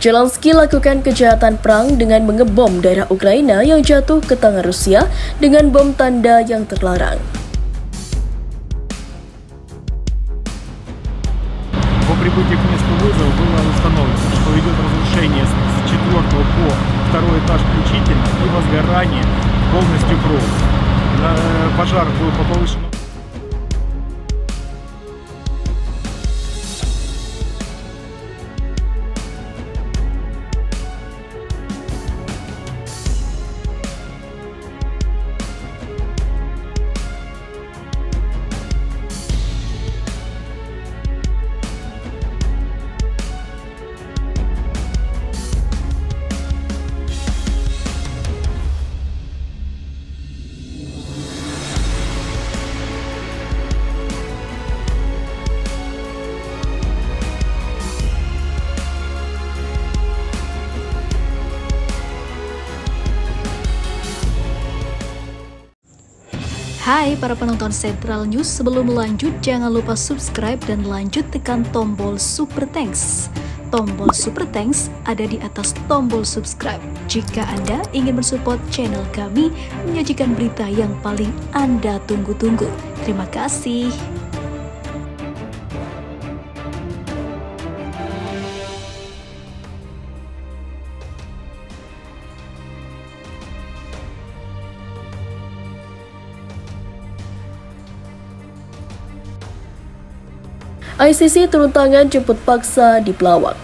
Zelensky lakukan kejahatan perang dengan mengebom daerah Ukraina yang jatuh ke tangan Rusia dengan bom tanda yang terlarang. По прибытии к месту вызова было установлено, что идет разрушение с 4 по 2 этаж включительно и возгорание полностью провода. Пожар был по повышенному. Hai para penonton Sentral News, sebelum lanjut jangan lupa subscribe dan lanjut tekan tombol Super Thanks. Tombol Super Thanks ada di atas tombol subscribe. Jika Anda ingin mensupport channel kami menyajikan berita yang paling Anda tunggu-tunggu. Terima kasih. ICC turun tangan jemput paksa di pelawak.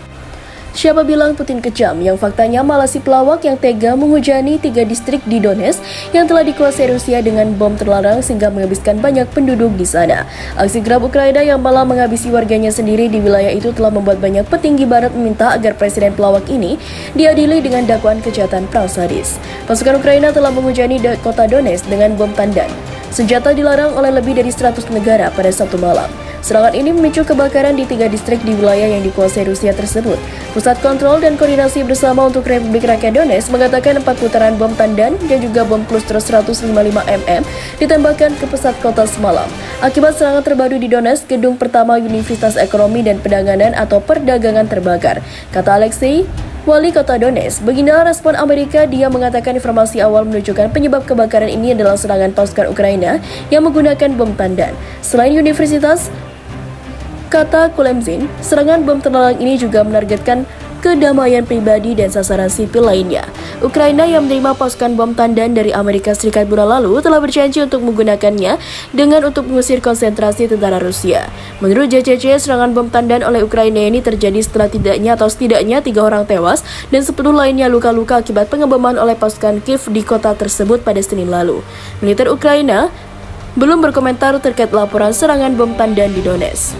Siapa bilang Putin kejam? Yang faktanya malah si pelawak yang tega menghujani 3 distrik di Donetsk yang telah dikuasai Rusia dengan bom terlarang sehingga menghabiskan banyak penduduk di sana. Aksi geram Ukraina yang malah menghabisi warganya sendiri di wilayah itu telah membuat banyak petinggi barat meminta agar presiden pelawak ini diadili dengan dakwaan kejahatan perang sadis. Pasukan Ukraina telah menghujani kota Donetsk dengan bom tandan. Senjata dilarang oleh lebih dari 100 negara pada Sabtu malam. Serangan ini memicu kebakaran di 3 distrik di wilayah yang dikuasai Rusia tersebut. Pusat Kontrol dan Koordinasi Bersama untuk Republik Rakyat Donetsk mengatakan 4 putaran bom tandan dan juga bom kluster 155 mm ditembakkan ke pusat kota semalam. Akibat serangan terbaru di Donetsk, gedung pertama Universitas Ekonomi dan Perdagangan atau Perdagangan terbakar, kata Alexei, wali kota Donetsk. Beginilah respon Amerika. Dia mengatakan informasi awal menunjukkan penyebab kebakaran ini adalah serangan pasukan Ukraina yang menggunakan bom tandan. Selain universitas, kata Kulemzin, serangan bom terlarang ini juga menargetkan kedamaian pribadi dan sasaran sipil lainnya. Ukraina yang menerima pasukan bom tandan dari Amerika Serikat bulan lalu telah berjanji untuk menggunakannya untuk mengusir konsentrasi tentara Rusia. Menurut JCC, serangan bom tandan oleh Ukraina ini terjadi setelah setidaknya 3 orang tewas dan 10 lainnya luka-luka akibat pengeboman oleh pasukan Kiev di kota tersebut pada Senin lalu. Militer Ukraina belum berkomentar terkait laporan serangan bom tandan di Donetsk.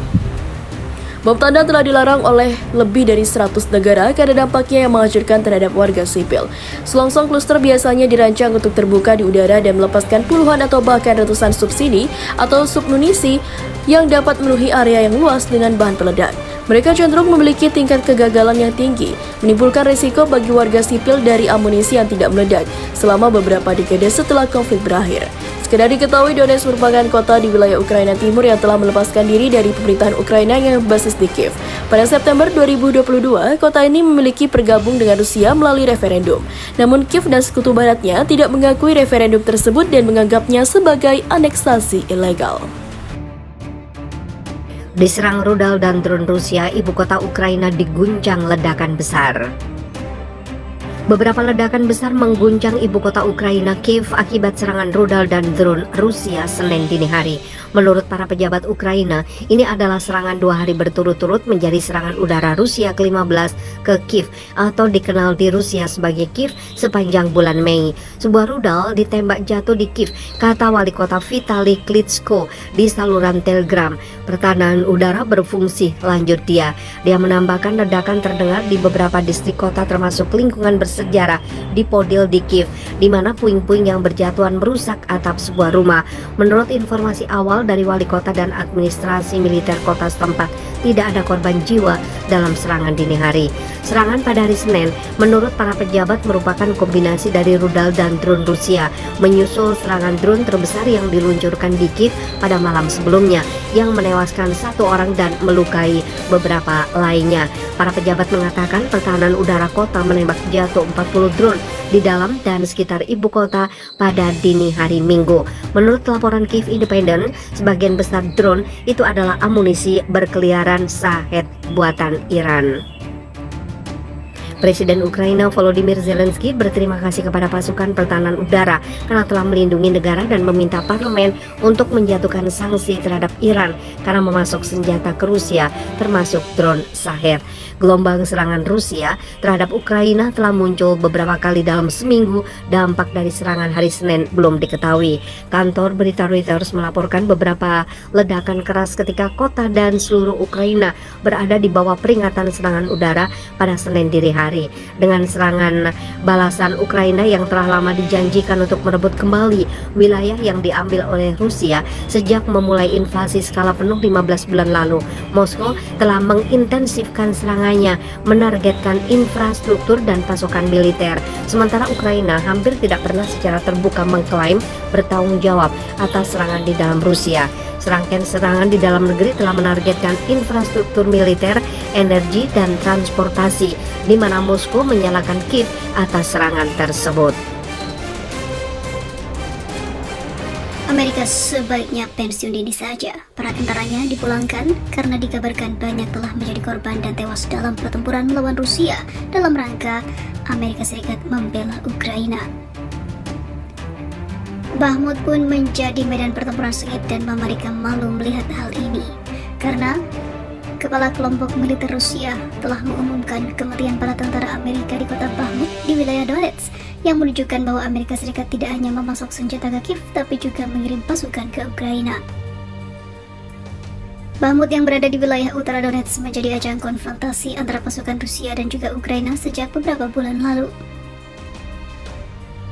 Bom tandan telah dilarang oleh lebih dari 100 negara karena dampaknya yang menghancurkan terhadap warga sipil. Selongsong kluster biasanya dirancang untuk terbuka di udara dan melepaskan puluhan atau bahkan ratusan subsidi atau submunisi yang dapat memenuhi area yang luas dengan bahan peledak. Mereka cenderung memiliki tingkat kegagalan yang tinggi, menimbulkan risiko bagi warga sipil dari amunisi yang tidak meledak selama beberapa dekade setelah konflik berakhir. Sekedar diketahui, Donetsk merupakan kota di wilayah Ukraina Timur yang telah melepaskan diri dari pemerintahan Ukraina yang berbasis di Kiev. Pada September 2022, kota ini memiliki bergabung dengan Rusia melalui referendum. Namun Kiev dan sekutu baratnya tidak mengakui referendum tersebut dan menganggapnya sebagai aneksasi ilegal. Diserang rudal dan drone Rusia, ibu kota Ukraina diguncang ledakan besar. Beberapa ledakan besar mengguncang ibu kota Ukraina Kiev akibat serangan rudal dan drone Rusia Senin dini hari. Menurut para pejabat Ukraina, ini adalah serangan 2 hari berturut-turut menjadi serangan udara Rusia ke-15 ke Kiev atau dikenal di Rusia sebagai Kiev sepanjang bulan Mei. Sebuah rudal ditembak jatuh di Kiev, kata wali kota Vitali Klitschko di saluran Telegram. Pertahanan udara berfungsi, lanjut dia. Dia menambahkan ledakan terdengar di beberapa distrik kota termasuk lingkungan bersejarah di Podil di Kiev, di mana puing-puing yang berjatuhan merusak atap sebuah rumah. Menurut informasi awal dari wali kota dan administrasi militer kota setempat, tidak ada korban jiwa dalam serangan dini hari. Serangan pada hari Senin menurut para pejabat merupakan kombinasi dari rudal dan drone Rusia, menyusul serangan drone terbesar yang diluncurkan di Kiev pada malam sebelumnya yang menewaskan 1 orang dan melukai beberapa lainnya. Para pejabat mengatakan pertahanan udara kota menembak jatuh 40 drone di dalam dan sekitar ibu kota pada dini hari Minggu. Menurut laporan Kiev Independent, sebagian besar drone itu adalah amunisi berkeliaran Shahed buatan Iran. Presiden Ukraina Volodymyr Zelensky berterima kasih kepada pasukan pertahanan udara karena telah melindungi negara dan meminta parlemen untuk menjatuhkan sanksi terhadap Iran karena memasok senjata ke Rusia, termasuk drone Shahed. Gelombang serangan Rusia terhadap Ukraina telah muncul beberapa kali dalam seminggu. Dampak dari serangan hari Senin belum diketahui. Kantor berita Reuters melaporkan beberapa ledakan keras ketika kota dan seluruh Ukraina berada di bawah peringatan serangan udara pada Senin dini hari. Dengan serangan balasan Ukraina yang telah lama dijanjikan untuk merebut kembali wilayah yang diambil oleh Rusia sejak memulai invasi skala penuh 15 bulan lalu, Moskow telah mengintensifkan serangan menargetkan infrastruktur dan pasokan militer. Sementara Ukraina hampir tidak pernah secara terbuka mengklaim bertanggung jawab atas serangan di dalam Rusia. Serangkaian serangan di dalam negeri telah menargetkan infrastruktur militer, energi, dan transportasi, di mana Moskow menyalahkan Kiev atas serangan tersebut. Amerika sebaiknya pensiun dini saja. Para tentaranya dipulangkan karena dikabarkan banyak telah menjadi korban dan tewas dalam pertempuran melawan Rusia dalam rangka Amerika Serikat membela Ukraina. Bahmut pun menjadi medan pertempuran sengit dan Amerika malu melihat hal ini karena kepala kelompok militer Rusia telah mengumumkan kematian para tentara Amerika di kota Bahmut di wilayah Donetsk, yang menunjukkan bahwa Amerika Serikat tidak hanya memasok senjata ke Kiev, tapi juga mengirim pasukan ke Ukraina. Bahmut yang berada di wilayah utara Donetsk menjadi ajang konfrontasi antara pasukan Rusia dan juga Ukraina sejak beberapa bulan lalu.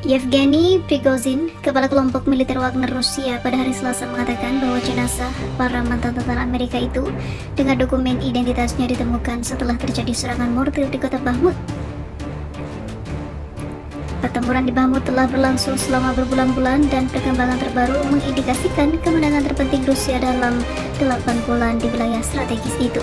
Yevgeny Prigozhin, kepala kelompok militer Wagner Rusia, pada hari Selasa mengatakan bahwa jenazah para mantan tentara Amerika itu dengan dokumen identitasnya ditemukan setelah terjadi serangan mortir di kota Bahmut. Pertempuran di Bahmut telah berlangsung selama berbulan-bulan dan perkembangan terbaru mengindikasikan kemenangan terpenting Rusia dalam 8 bulan di wilayah strategis itu.